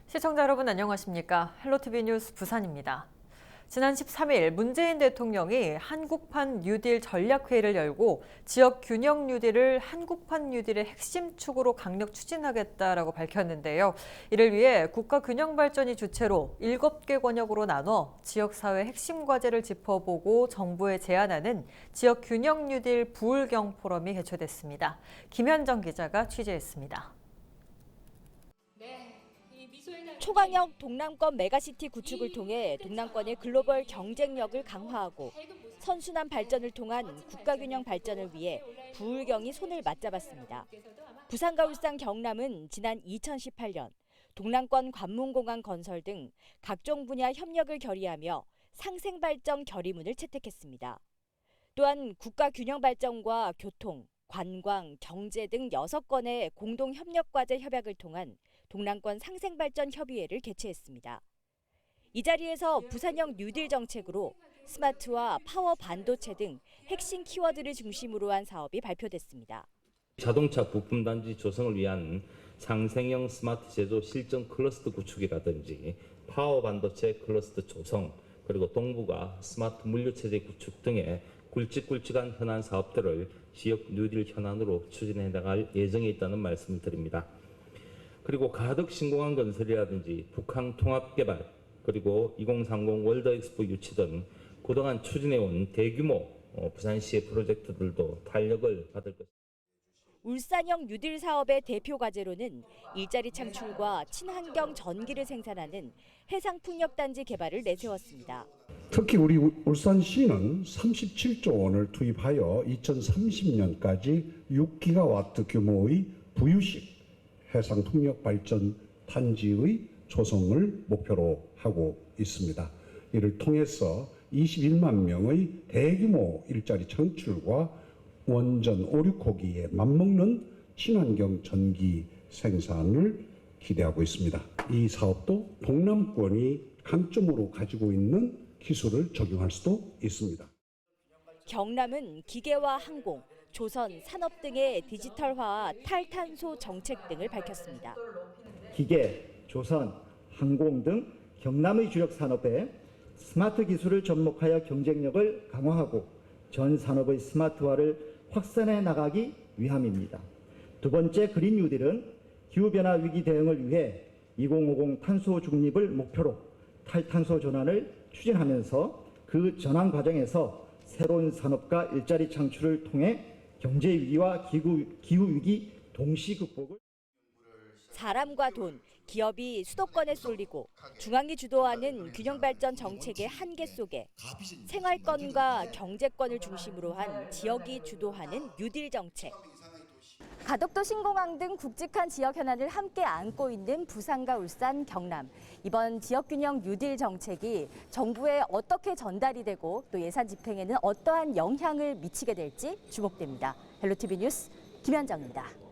시청자 여러분 안녕하십니까? 헬로티비 뉴스 부산입니다. 지난 13일 문재인 대통령이 한국판 뉴딜 전략회의를 열고 지역 균형 뉴딜을 한국판 뉴딜의 핵심 축으로 강력 추진하겠다라고 밝혔는데요. 이를 위해 국가균형발전이 주체로 7개 권역으로 나눠 지역사회 핵심 과제를 짚어보고 정부에 제안하는 지역 균형 뉴딜 부울경 포럼이 개최됐습니다. 김현정 기자가 취재했습니다. 초강력 동남권 메가시티 구축을 통해 동남권의 글로벌 경쟁력을 강화하고 선순환 발전을 통한 국가균형 발전을 위해 부울경이 손을 맞잡았습니다. 부산과 울산, 경남은 지난 2018년 동남권 관문공항 건설 등 각종 분야 협력을 결의하며 상생발전 결의문을 채택했습니다. 또한 국가균형 발전과 교통, 관광, 경제 등 6건의 공동협력과제 협약을 통한 동남권 상생발전 협의회를 개최했습니다. 이 자리에서 부산형 뉴딜 정책으로 스마트와 파워 반도체 등 핵심 키워드를 중심으로 한 사업이 발표됐습니다. 자동차 부품 단지 조성을 위한 상생형 스마트 제조 실전 클러스터 구축이라든지 파워 반도체 클러스터 조성, 그리고 동부가 스마트 물류 체제 구축 등의 굵직굵직한 현안 사업들을 지역 뉴딜 현안으로 추진해 나갈 예정에 있다는 말씀을 드립니다. 그리고 가덕 신공항 건설이라든지 북한 통합개발, 그리고 2030 월드 엑스포 유치 등 그동안 추진해온 대규모 부산시의 프로젝트들도 탄력을 받을 것입니다. 울산형 뉴딜 사업의 대표 과제로는 일자리 창출과 친환경 전기를 생산하는 해상풍력단지 개발을 내세웠습니다. 특히 우리 울산시는 37조 원을 투입하여 2030년까지 6기가와트 규모의 부유식 해상풍력 발전 단지의 조성을 목표로 하고 있습니다. 이를 통해서 21만 명의 대규모 일자리 창출과 원전 5, 6호기에 맞먹는 친환경 전기 생산을 기대하고 있습니다. 이 사업도 동남권이 강점으로 가지고 있는 기술을 적용할 수도 있습니다. 경남은 기계와 항공, 조선, 산업 등의 디지털화와 탈탄소 정책 등을 밝혔습니다. 기계, 조선, 항공 등 경남의 주력 산업에 스마트 기술을 접목하여 경쟁력을 강화하고 전 산업의 스마트화를 확산해 나가기 위함입니다. 두 번째 그린 뉴딜은 기후변화 위기 대응을 위해 2050 탄소 중립을 목표로 탈탄소 전환을 추진하면서 그 전환 과정에서 새로운 산업과 일자리 창출을 통해 경제 위기와 기후 위기 동시 극복을. 사람과 돈, 기업이 수도권에 쏠리고 중앙이 주도하는 균형발전 정책의 한계 속에 생활권과 경제권을 중심으로 한 지역이 주도하는 뉴딜 정책. 가덕도 신공항 등 굵직한 지역 현안을 함께 안고 있는 부산과 울산, 경남. 이번 지역균형 뉴딜 정책이 정부에 어떻게 전달이 되고 또 예산 집행에는 어떠한 영향을 미치게 될지 주목됩니다. 헬로티비 뉴스 김현정입니다.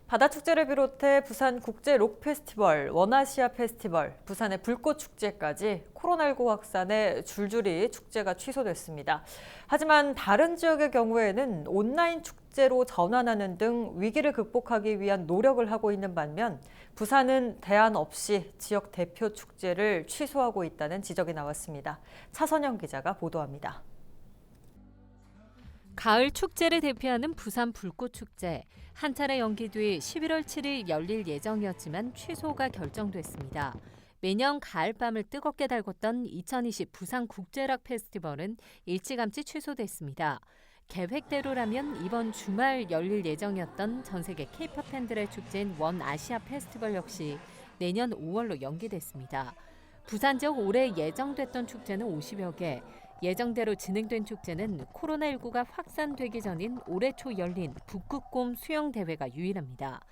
바다축제를 비롯해 부산 국제 록 페스티벌, 원아시아 페스티벌, 부산의 불꽃축제까지 코로나19 확산에 줄줄이 축제가 취소됐습니다. 하지만 다른 지역의 경우에는 온라인 축제로 전환하는 등 위기를 극복하기 위한 노력을 하고 있는 반면 부산은 대안 없이 지역 대표 축제를 취소하고 있다는 지적이 나왔습니다. 차선영 기자가 보도합니다. 가을 축제를 대표하는 부산 불꽃축제. 한 차례 연기 뒤 11월 7일 열릴 예정이었지만 취소가 결정됐습니다. 매년 가을밤을 뜨겁게 달궜던 2020 부산 국제락 페스티벌은 일찌감치 취소됐습니다. 계획대로라면 이번 주말 열릴 예정이었던 전 세계 K-팝 팬들의 축제인 원아시아 페스티벌 역시 내년 5월로 연기됐습니다. 부산 지역 올해 예정됐던 축제는 50여 개. 예정대로 진행된 축제는 코로나19가 확산되기 전인 올해 초 열린 북극곰 수영대회가 유일합니다.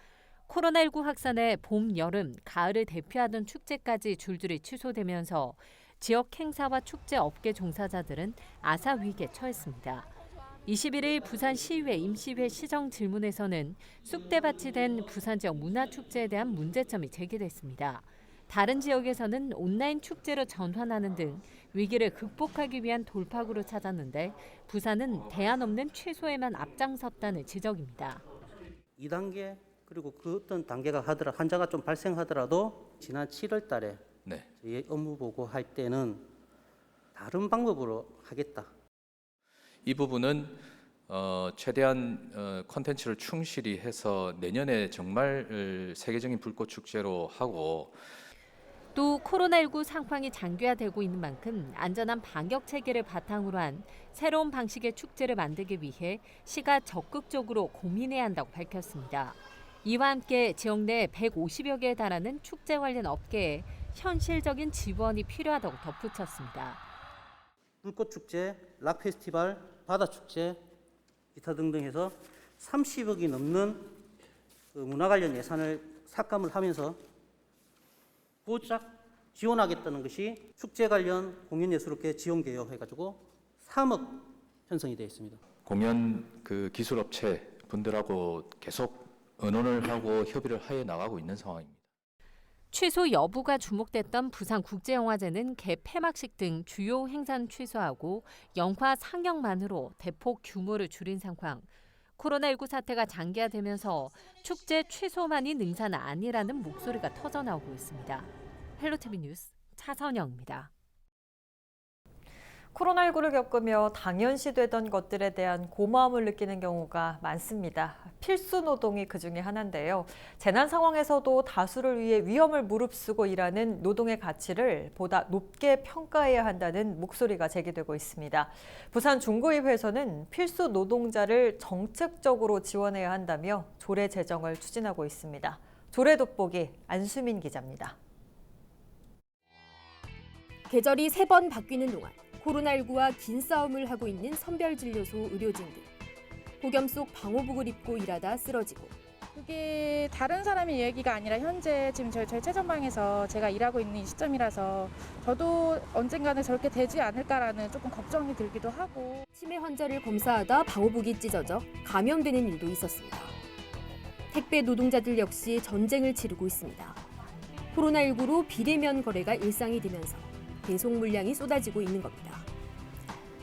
코로나19 확산에 봄, 여름, 가을을 대표하던 축제까지 줄줄이 취소되면서 지역 행사와 축제 업계 종사자들은 아사 위기에 처했습니다. 21일 부산시의회 임시회 시정 질문에서는 쑥대밭이 된 부산 지역 문화축제에 대한 문제점이 제기됐습니다. 다른 지역에서는 온라인 축제로 전환하는 등 위기를 극복하기 위한 돌파구를 찾았는데 부산은 대안 없는 취소에만 앞장섰다는 지적입니다. 2단계 그리고 그 어떤 단계가 환자가 좀 발생하더라도 지난 7월 달에 네. 저희 업무 보고할 때는 다른 방법으로 하겠다. 이 부분은 최대한 콘텐츠를 충실히 해서 내년에 정말 세계적인 불꽃 축제로 하고 또 코로나19 상황이 장기화되고 있는 만큼 안전한 방역 체계를 바탕으로 한 새로운 방식의 축제를 만들기 위해 시가 적극적으로 고민해야 한다고 밝혔습니다. 이와 함께 지역 내 150여 개에 달하는 축제 관련 업계에 현실적인 지원이 필요하다고 덧붙였습니다. 불꽃축제, 락페스티벌, 바다축제, 기타 등등 해서 30억이 넘는 그 문화 관련 예산을 삭감을 하면서 고작 지원하겠다는 것이 축제 관련 공연예술업계 지원개요 해가지고 3억 편성이 되어 있습니다. 공연 그 기술업체 분들하고 계속 의논을 하고 협의를 해 나가고 있는 상황입니다. 취소 여부가 주목됐던 부산국제영화제는 개폐막식 등 주요 행사는 취소하고 영화 상영만으로 대폭 규모를 줄인 상황. 코로나19 사태가 장기화되면서 축제 취소만이 능사는 아니라는 목소리가 터져나오고 있습니다. 헬로티비 뉴스 차선영입니다. 코로나19를 겪으며 당연시되던 것들에 대한 고마움을 느끼는 경우가 많습니다. 필수 노동이 그중에 하나인데요. 재난 상황에서도 다수를 위해 위험을 무릅쓰고 일하는 노동의 가치를 보다 높게 평가해야 한다는 목소리가 제기되고 있습니다. 부산 중구의회에서는 필수 노동자를 정책적으로 지원해야 한다며 조례 제정을 추진하고 있습니다. 조례 돋보기 안수민 기자입니다. 계절이 3번 바뀌는 동안 코로나19와 긴 싸움을 하고 있는 선별진료소 의료진들. 폭염 속 방호복을 입고 일하다 쓰러지고 그게 다른 사람의 얘기가 아니라 현재 지금 저희 최전방에서 제가 일하고 있는 이 시점이라서 저도 언젠가는 저렇게 되지 않을까라는 조금 걱정이 들기도 하고 치매 환자를 검사하다 방호복이 찢어져 감염되는 일도 있었습니다. 택배 노동자들 역시 전쟁을 치르고 있습니다. 코로나19로 비대면 거래가 일상이 되면서 배송 물량이 쏟아지고 있는 겁니다.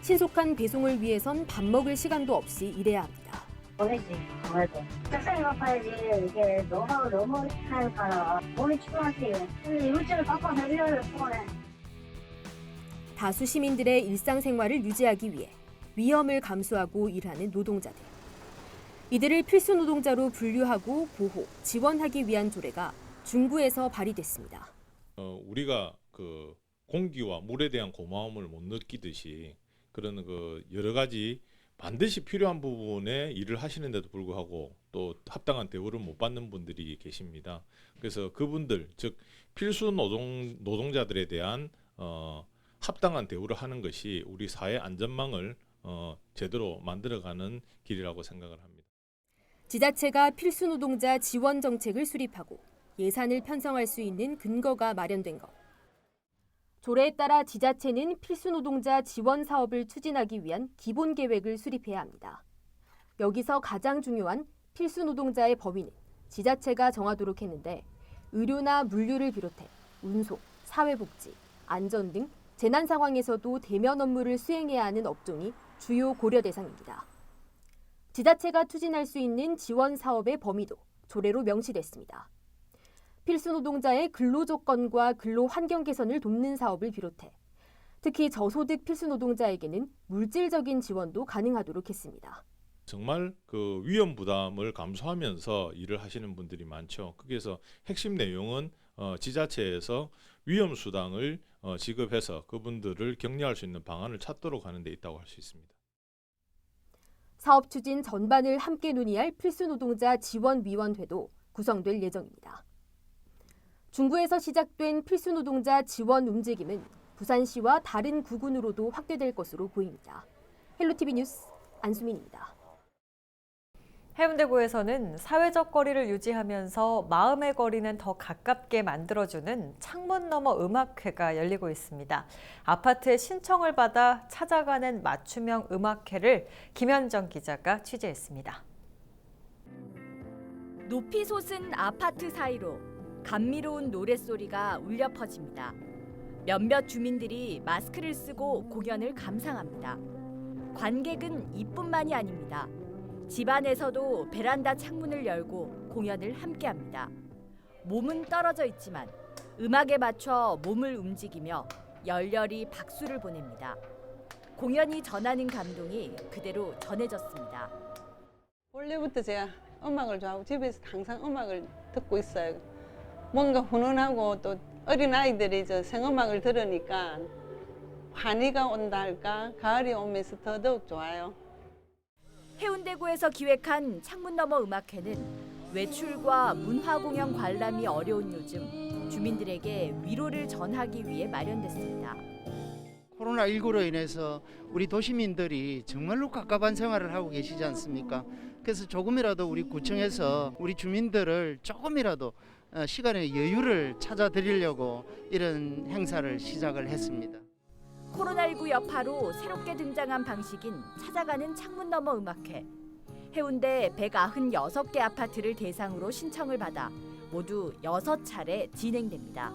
신속한 배송을 위해선 밥 먹을 시간도 없이 일해야 합니다. 보내지, 아무래도. 책상에 가봐야지. 이게 너무 하니까 몸이 피곤하지. 일주일 바빠서 일요일에 피곤해. 다수 시민들의 일상생활을 유지하기 위해 위험을 감수하고 일하는 노동자들. 이들을 필수 노동자로 분류하고 보호, 지원하기 위한 조례가 중구에서 발의됐습니다. 우리가 그 공기와 물에 대한 고마움을 못 느끼듯이 그런 그 여러 가지 반드시 필요한 부분에 일을 하시는데도 불구하고 또 합당한 대우를 못 받는 분들이 계십니다. 그래서 그분들, 즉 필수 노동자들에 대한 합당한 대우를 하는 것이 우리 사회 안전망을 제대로 만들어가는 길이라고 생각을 합니다. 지자체가 필수 노동자 지원 정책을 수립하고 예산을 편성할 수 있는 근거가 마련된 것. 조례에 따라 지자체는 필수 노동자 지원 사업을 추진하기 위한 기본 계획을 수립해야 합니다. 여기서 가장 중요한 필수 노동자의 범위는 지자체가 정하도록 했는데 의료나 물류를 비롯해 운송, 사회복지, 안전 등 재난 상황에서도 대면 업무를 수행해야 하는 업종이 주요 고려 대상입니다. 지자체가 추진할 수 있는 지원 사업의 범위도 조례로 명시됐습니다. 필수 노동자의 근로 조건과 근로 환경 개선을 돕는 사업을 비롯해 특히 저소득 필수 노동자에게는 물질적인 지원도 가능하도록 했습니다. 정말 그 위험 부담을 감수하면서 일을 하시는 분들이 많죠. 거기에서 핵심 내용은 지자체에서 위험 수당을 지급해서 그분들을 격려할 수 있는 방안을 찾도록 하는 데 있다고 할 수 있습니다. 사업 추진 전반을 함께 논의할 필수 노동자 지원위원회도 구성될 예정입니다. 중구에서 시작된 필수 노동자 지원 움직임은 부산시와 다른 구군으로도 확대될 것으로 보입니다. 헬로티비 뉴스 안수민입니다. 해운대구에서는 사회적 거리를 유지하면서 마음의 거리는 더 가깝게 만들어주는 창문 너머 음악회가 열리고 있습니다. 아파트에 신청을 받아 찾아가는 맞춤형 음악회를 김현정 기자가 취재했습니다. 높이 솟은 아파트 사이로 감미로운 노랫소리가 울려 퍼집니다. 몇몇 주민들이 마스크를 쓰고 공연을 감상합니다. 관객은 이뿐만이 아닙니다. 집안에서도 베란다 창문을 열고 공연을 함께합니다. 몸은 떨어져 있지만 음악에 맞춰 몸을 움직이며 열렬히 박수를 보냅니다. 공연이 전하는 감동이 그대로 전해졌습니다. 원래부터 제가 음악을 좋아하고 집에서 항상 음악을 듣고 있어요. 뭔가 훈훈하고 또 어린아이들이 저 생음악을 들으니까 환희가 온다 할까, 가을이 오면서 더더욱 좋아요. 해운대구에서 기획한 창문너머 음악회는 외출과 문화공연 관람이 어려운 요즘 주민들에게 위로를 전하기 위해 마련됐습니다. 코로나19로 인해서 우리 도시민들이 정말로 갑갑한 생활을 하고 계시지 않습니까? 그래서 조금이라도 우리 구청에서 우리 주민들을 조금이라도 시간의 여유를 찾아드리려고 이런 행사를 시작을 했습니다. 코로나19 여파로 새롭게 등장한 방식인 찾아가는 창문너머 음악회. 해운대 196개 아파트를 대상으로 신청을 받아 모두 6차례 진행됩니다.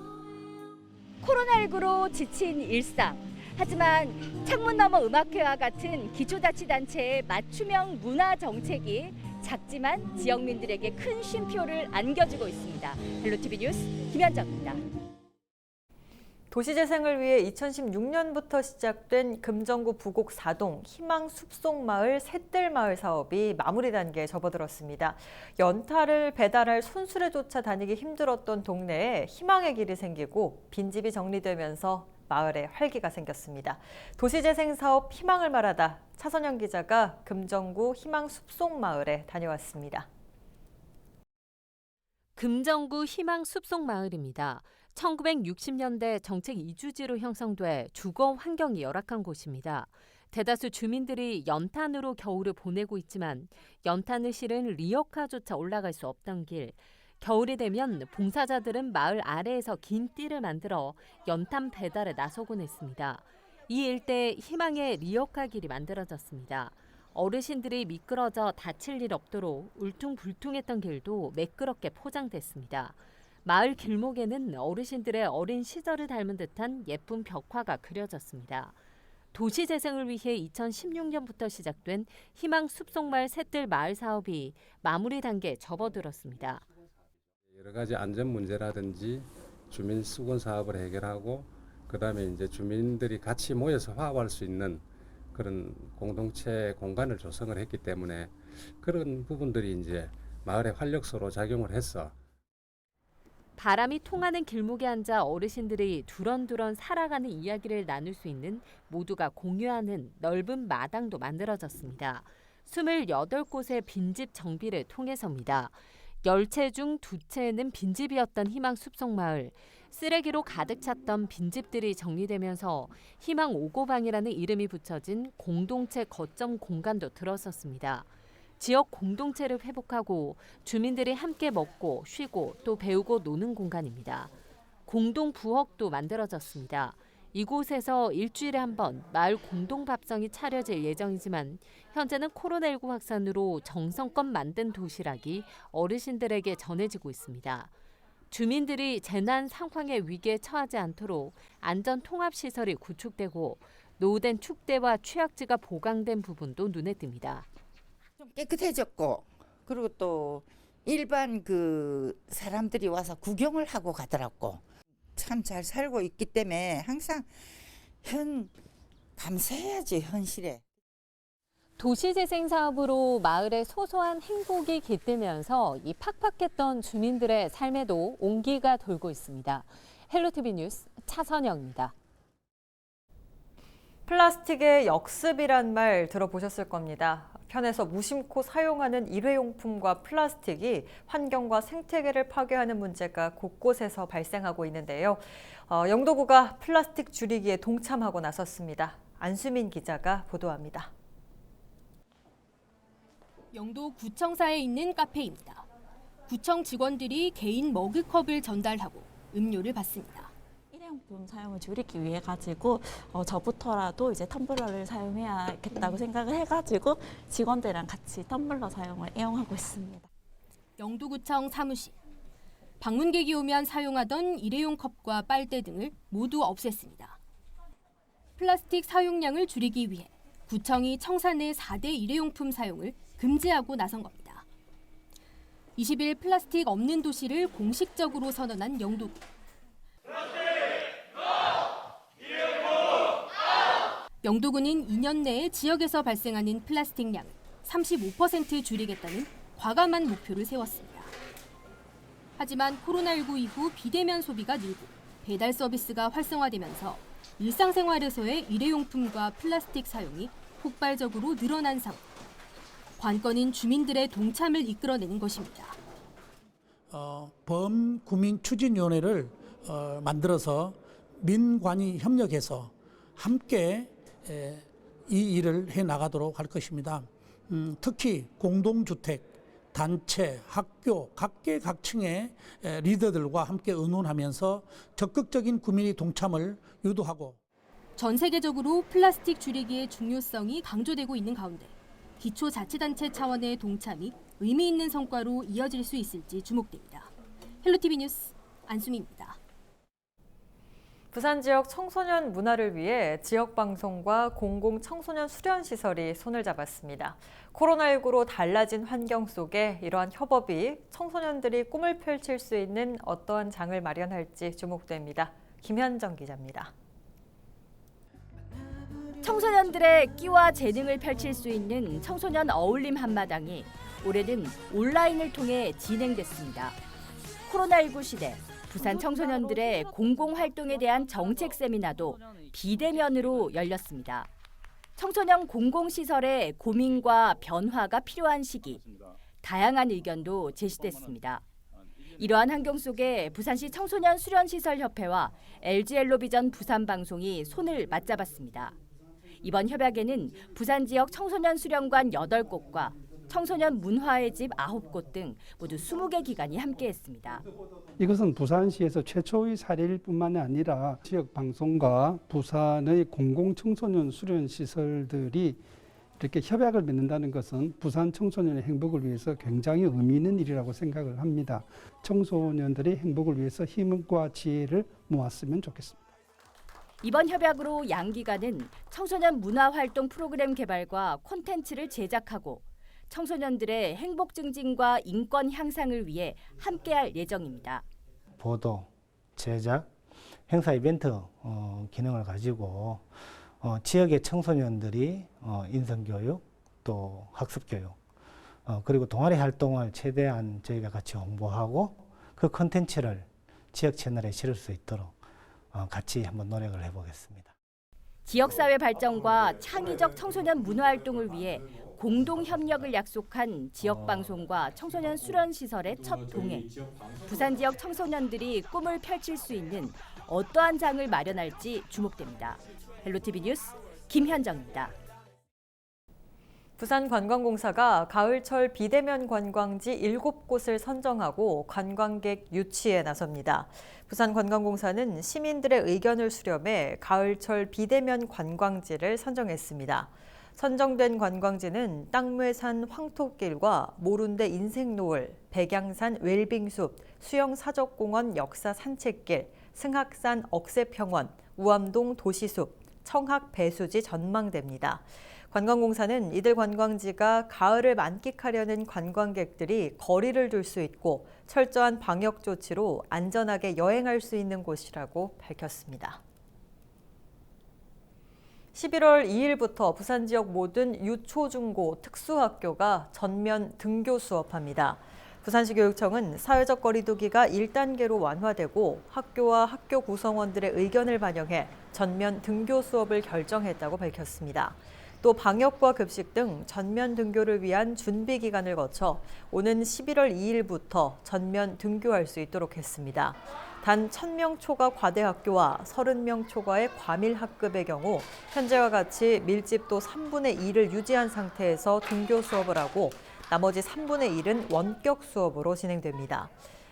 코로나19로 지친 일상. 하지만 창문너머 음악회와 같은 기초자치단체의 맞춤형 문화 정책이 작지만 지역민들에게 큰 쉼표를 안겨주고 있습니다. 헬로티비 뉴스 김현정입니다. 도시재생을 위해 2016년부터 시작된 금정구 부곡 4동 희망 숲속마을 샛들마을 사업이 마무리 단계에 접어들었습니다. 연탄을 배달할 손수레조차 다니기 힘들었던 동네에 희망의 길이 생기고 빈집이 정리되면서 마을에 활기가 생겼습니다. 도시재생 사업 희망을 말하다 차선영 기자가 금정구 희망 숲속마을에 다녀왔습니다. 금정구 희망 숲속마을입니다. 1960년대 정책 이주지로 형성돼 주거 환경이 열악한 곳입니다. 대다수 주민들이 연탄으로 겨울을 보내고 있지만 연탄을 실은 리어카조차 올라갈 수 없던 길. 겨울이 되면 봉사자들은 마을 아래에서 긴 띠를 만들어 연탄 배달에 나서곤 했습니다. 이 일대에 희망의 리어카 길이 만들어졌습니다. 어르신들이 미끄러져 다칠 일 없도록 울퉁불퉁했던 길도 매끄럽게 포장됐습니다. 마을 길목에는 어르신들의 어린 시절을 닮은 듯한 예쁜 벽화가 그려졌습니다. 도시재생을 위해 2016년부터 시작된 희망 숲속마을 샛들 마을 사업이 마무리 단계에 접어들었습니다. 여러 가지 안전 문제라든지 주민 수건 사업을 해결하고 그다음에 이제 주민들이 같이 모여서 화합할 수 있는 그런 공동체 공간을 조성을 했기 때문에 그런 부분들이 이제 마을의 활력소로 작용을 했어. 바람이 통하는 길목에 앉아 어르신들이 두런두런 살아가는 이야기를 나눌 수 있는 모두가 공유하는 넓은 마당도 만들어졌습니다. 28곳의 빈집 정비를 통해서입니다. 10채 중 2채는 빈집이었던 희망 숲속마을. 쓰레기로 가득 찼던 빈집들이 정리되면서 희망 5고방이라는 이름이 붙여진 공동체 거점 공간도 들어섰습니다. 지역 공동체를 회복하고 주민들이 함께 먹고 쉬고 또 배우고 노는 공간입니다. 공동 부엌도 만들어졌습니다. 이곳에서 일주일에 한 번 마을 공동밥상이 차려질 예정이지만 현재는 코로나19 확산으로 정성껏 만든 도시락이 어르신들에게 전해지고 있습니다. 주민들이 재난 상황의 위기에 처하지 않도록 안전 통합 시설이 구축되고 노후된 축대와 취약지가 보강된 부분도 눈에 띕니다. 좀 깨끗해졌고 그리고 또 일반 그 사람들이 와서 구경을 하고 가더라고. 참 잘 살고 있기 때문에 항상 감사해야지 현실에. 도시재생 사업으로 마을의 소소한 행복이 깃들면서 이 팍팍했던 주민들의 삶에도 온기가 돌고 있습니다. 헬로티비 뉴스 차선영입니다. 플라스틱의 역습이란 말 들어보셨을 겁니다. 편에서 무심코 사용하는 일회용품과 플라스틱이 환경과 생태계를 파괴하는 문제가 곳곳에서 발생하고 있는데요. 영도구가 플라스틱 줄이기에 동참하고 나섰습니다. 안수민 기자가 보도합니다. 영도 구청사에 있는 카페입니다. 구청 직원들이 개인 머그컵을 전달하고 음료를 받습니다. 일회용품 사용을 줄이기 위해 가지고 저부터라도 이제 텀블러를 사용해야겠다고 생각을 해가지고 직원들이랑 같이 텀블러 사용을 애용하고 있습니다. 영도구청 사무실. 방문객이 오면 사용하던 일회용 컵과 빨대 등을 모두 없앴습니다. 플라스틱 사용량을 줄이기 위해 구청이 청사 내 4대 일회용품 사용을 금지하고 나선 겁니다. 20일 플라스틱 없는 도시를 공식적으로 선언한 영도군. 영도군은 2년 내에 지역에서 발생하는 플라스틱 양을 35% 줄이겠다는 과감한 목표를 세웠습니다. 하지만 코로나19 이후 비대면 소비가 늘고 배달 서비스가 활성화되면서 일상생활에서의 일회용품과 플라스틱 사용이 폭발적으로 늘어난 상황. 관건은 주민들의 동참을 이끌어내는 것입니다. 범구민추진위원회를 만들어서 민관이 협력해서 함께 이 일을 해나가도록 할 것입니다. 특히 공동주택, 단체, 학교, 각계각층의 리더들과 함께 의논하면서 적극적인 구민의 동참을 유도하고 전 세계적으로 플라스틱 줄이기의 중요성이 강조되고 있는 가운데 기초자치단체 차원의 동참이 의미 있는 성과로 이어질 수 있을지 주목됩니다. 헬로티비 뉴스 안수미입니다. 부산 지역 청소년 문화를 위해 지역 방송과 공공 청소년 수련 시설이 손을 잡았습니다. 코로나19로 달라진 환경 속에 이러한 협업이 청소년들이 꿈을 펼칠 수 있는 어떠한 장을 마련할지 주목됩니다. 김현정 기자입니다. 청소년들의 끼와 재능을 펼칠 수 있는 청소년 어울림 한마당이 올해는 온라인을 통해 진행됐습니다. 코로나19 시대 부산 청소년들의 공공활동에 대한 정책 세미나도 비대면으로 열렸습니다. 청소년 공공시설의 고민과 변화가 필요한 시기, 다양한 의견도 제시됐습니다. 이러한 환경 속에 부산시 청소년 수련시설협회와 LG엘로비전 부산방송이 손을 맞잡았습니다. 이번 협약에는 부산 지역 청소년 수련관 8곳과 청소년 문화의 집 9곳 등 모두 20개 기관이 함께했습니다. 이것은 부산시에서 최초의 사례일 뿐만 아니라 지역 방송과 부산의 공공 청소년 수련 시설들이 이렇게 협약을 맺는다는 것은 부산 청소년의 행복을 위해서 굉장히 의미 있는 일이라고 생각을 합니다. 청소년들의 행복을 위해서 힘과 지혜를 모았으면 좋겠습니다. 이번 협약으로 양 기관은 청소년 문화활동 프로그램 개발과 콘텐츠를 제작하고 청소년들의 행복 증진과 인권 향상을 위해 함께할 예정입니다. 보도, 제작, 행사 이벤트 기능을 가지고 지역의 청소년들이 인성교육, 또 학습교육, 그리고 동아리 활동을 최대한 저희가 같이 홍보하고 그 콘텐츠를 지역 채널에 실을 수 있도록 같이 한번 노력을 해보겠습니다. 지역사회 발전과 창의적 청소년 문화활동을 위해 공동 협력을 약속한 지역방송과 청소년 수련시설의 첫 동행. 부산 지역 청소년들이 꿈을 펼칠 수 있는 어떠한 장을 마련할지 주목됩니다. 헬로티비 뉴스 김현정입니다. 부산관광공사가 가을철 비대면 관광지 7곳을 선정하고 관광객 유치에 나섭니다. 부산관광공사는 시민들의 의견을 수렴해 가을철 비대면 관광지를 선정했습니다. 선정된 관광지는 땅매산 황토길과 모룬대 인생노을, 백양산 웰빙숲, 수영사적공원 역사 산책길, 승학산 억새평원, 우암동 도시숲, 청학 배수지 전망대입니다. 관광공사는 이들 관광지가 가을을 만끽하려는 관광객들이 거리를 둘 수 있고 철저한 방역 조치로 안전하게 여행할 수 있는 곳이라고 밝혔습니다. 11월 2일부터 부산 지역 모든 유초중고 특수학교가 전면 등교 수업합니다. 부산시 교육청은 사회적 거리두기가 1단계로 완화되고 학교와 학교 구성원들의 의견을 반영해 전면 등교 수업을 결정했다고 밝혔습니다. 또 방역과 급식 등 전면 등교를 위한 준비 기간을 거쳐 오는 11월 2일부터 전면 등교할 수 있도록 했습니다. 단 1,000명 초과 과대 학교와 30명 초과의 과밀 학급의 경우 현재와 같이 밀집도 3분의 2를 유지한 상태에서 등교 수업을 하고 나머지 3분의 1은 원격 수업으로 진행됩니다.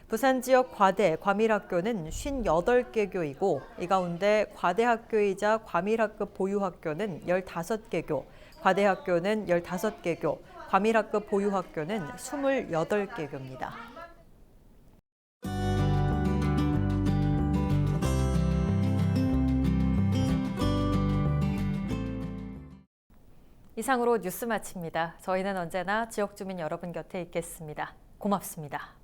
부산 지역 과대, 과밀학교는 58개교이고 이 가운데 과대학교이자 과밀학급 보유학교는 15개교, 과대학교는 15개교, 과밀학급 보유학교는 28개교입니다. 이상으로 뉴스 마칩니다. 저희는 언제나 지역 주민 여러분 곁에 있겠습니다. 고맙습니다.